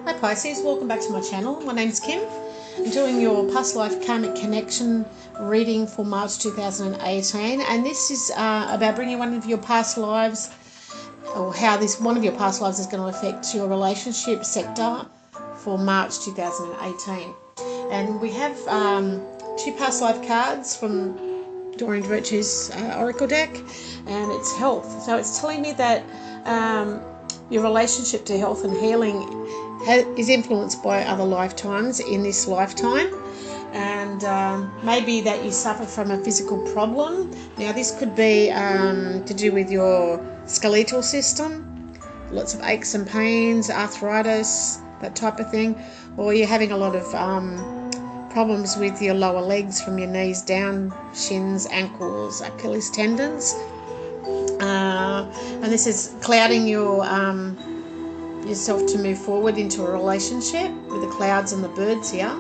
Hi Pisces, welcome back to my channel. My name's Kim. I'm doing your past life karmic connection reading for March 2018, and this is about bringing one of your past lives, or how this one of your past lives is going to affect your relationship sector for March 2018. And we have two past life cards from Doreen Virtue's Oracle deck, and it's health. So it's telling me that your relationship to health and healing is influenced by other lifetimes in this lifetime, and maybe that you suffer from a physical problem. Now this could be to do with your skeletal system, lots of aches and pains, arthritis, that type of thing, or you're having a lot of problems with your lower legs from your knees down, shins, ankles, Achilles tendons, and this is clouding yourself to move forward into a relationship with the clouds and the birds here.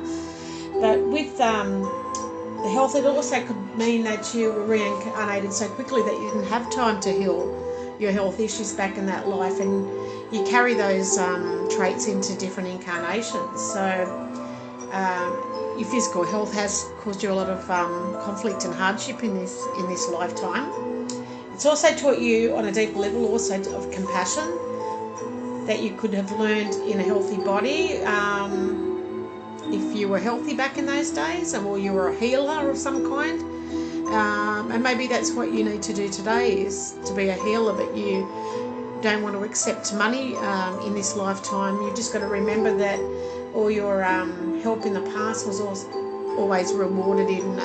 But with the health, it also could mean that you were reincarnated so quickly that you didn't have time to heal your health issues back in that life, and you carry those traits into different incarnations. So your physical health has caused you a lot of conflict and hardship in this lifetime. It's also taught you on a deeper level also of compassion that you could have learned in a healthy body if you were healthy back in those days, or you were a healer of some kind. And maybe that's what you need to do today, is to be a healer, but you don't want to accept money in this lifetime. You've just got to remember that all your help in the past was always rewarded in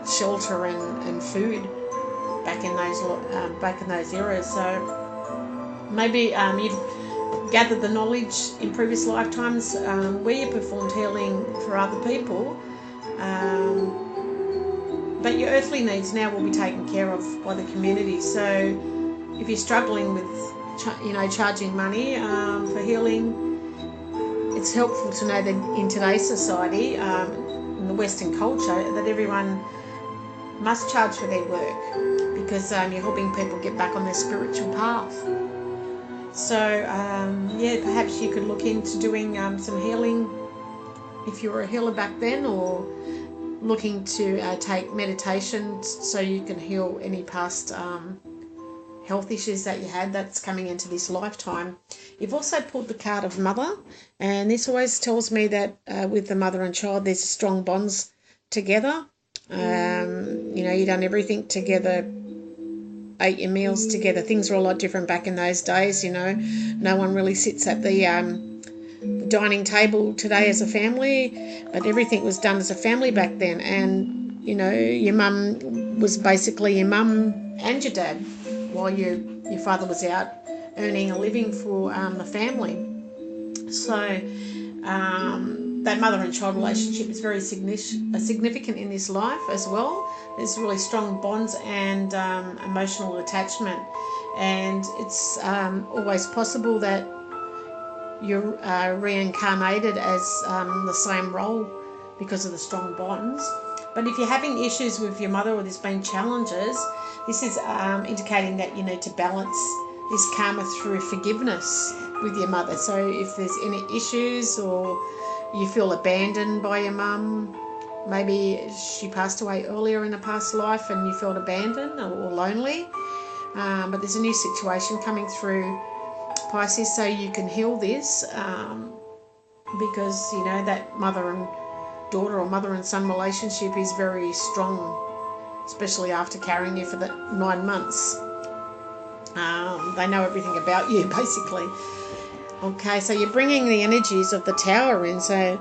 shelter and food back in those eras. So maybe you've gathered the knowledge in previous lifetimes where you performed healing for other people, but your earthly needs now will be taken care of by the community. So if you're struggling with charging money for healing, it's helpful to know that in today's society, in the Western culture, that everyone must charge for their work, because you're helping people get back on their spiritual path. So yeah, perhaps you could look into doing some healing if you were a healer back then, or looking to take meditation so you can heal any past health issues that you had that's coming into this lifetime. You've also pulled the card of mother, and this always tells me that with the mother and child there's strong bonds together. You've done everything together, ate your meals together. Things were a lot different back in those days. No one really sits at the dining table today as a family, but everything was done as a family back then. And your mum was basically your mum and your dad, while your father was out earning a living for the family. So that mother and child relationship is very significant in this life as well. There's really strong bonds and emotional attachment, and it's always possible that you're reincarnated as the same role because of the strong bonds. But if you're having issues with your mother, or there's been challenges, this is indicating that you need to balance this karma through forgiveness with your mother. So if there's any issues, or you feel abandoned by your mum, maybe she passed away earlier in a past life and you felt abandoned or lonely, but there's a new situation coming through, Pisces, so you can heal this, because that mother and daughter or mother and son relationship is very strong, especially after carrying you for the 9 months. They know everything about you, basically. Okay, so you're bringing the energies of the Tower in. So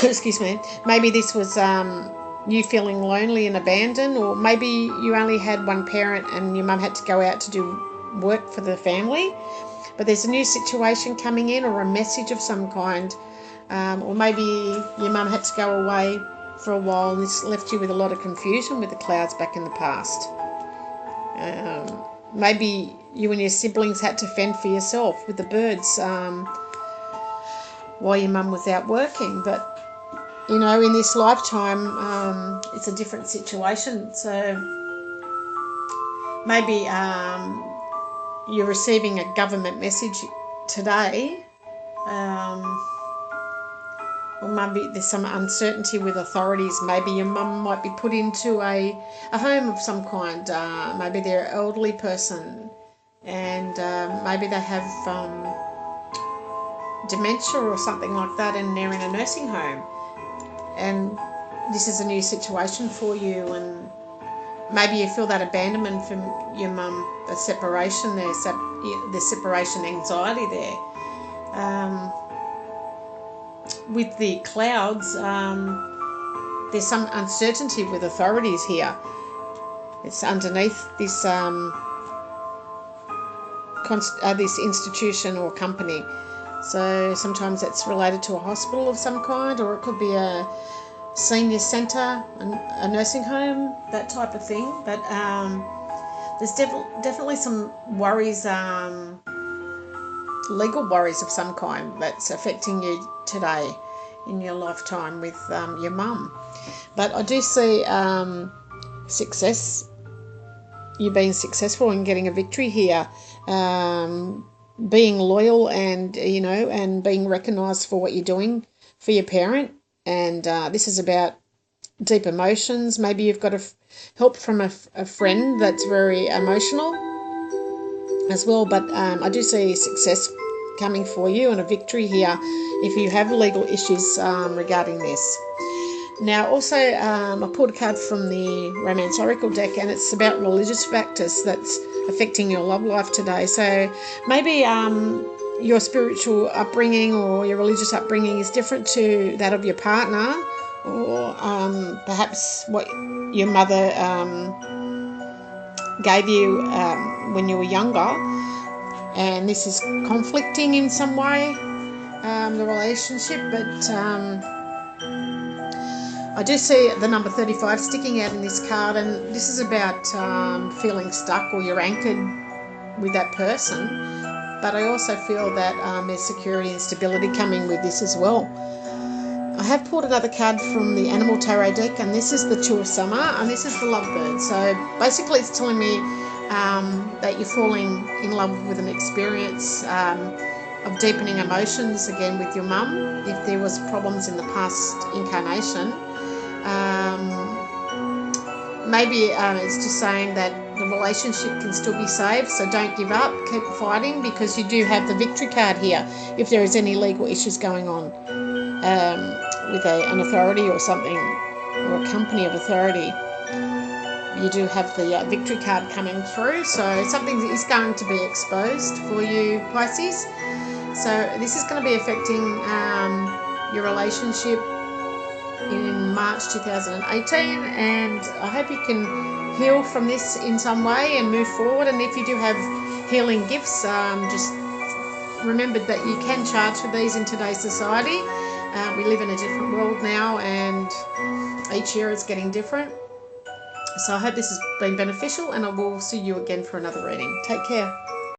excuse me, maybe this was you feeling lonely and abandoned, or maybe you only had one parent and your mum had to go out to do work for the family, but there's a new situation coming in, or a message of some kind, or maybe your mum had to go away for a while, and this left you with a lot of confusion with the clouds back in the past. Maybe you and your siblings had to fend for yourself with the birds while your mum was out working. But in this lifetime, it's a different situation. So maybe you're receiving a government message today Or maybe there's some uncertainty with authorities. Maybe your mum might be put into a home of some kind. Maybe they're an elderly person, and maybe they have dementia or something like that, and they're in a nursing home. And this is a new situation for you, and maybe you feel that abandonment from your mum, the separation there, the separation anxiety there. With the clouds, there's some uncertainty with authorities here. It's underneath this this institution or company. So sometimes it's related to a hospital of some kind, or it could be a senior centre, a nursing home, that type of thing. But there's definitely some worries, legal worries of some kind that's affecting you today in your lifetime with your mum. But I do see success, you being successful in getting a victory here, being loyal and, and being recognised for what you're doing for your parent. And this is about deep emotions. Maybe you've got help from a friend that's very emotional as well. But I do see success coming for you and a victory here if you have legal issues regarding this. Now, also, I pulled a card from the Romance Oracle deck, and it's about religious factors that's affecting your love life today. So maybe your spiritual upbringing or your religious upbringing is different to that of your partner, or perhaps what your mother gave you when you were younger, and this is conflicting in some way, the relationship. But I do see the number 35 sticking out in this card, and this is about feeling stuck or you're anchored with that person. But I also feel that there's security and stability coming with this as well. I have pulled another card from the Animal Tarot deck, and this is the Two of Summer, and this is the Lovebird. So basically it's telling me that you're falling in love with an experience of deepening emotions again with your mum. If there was problems in the past incarnation, maybe it's just saying that the relationship can still be saved, so don't give up, keep fighting, because you do have the victory card here if there is any legal issues going on with an authority or something, or a company of authority. You do have the victory card coming through, so something is going to be exposed for you, Pisces. So this is going to be affecting your relationship in March 2018, and I hope you can heal from this in some way and move forward. And if you do have healing gifts, just remember that you can charge for these in today's society. We live in a different world now, and each year it's getting different. So I hope this has been beneficial, and I will see you again for another reading. Take care.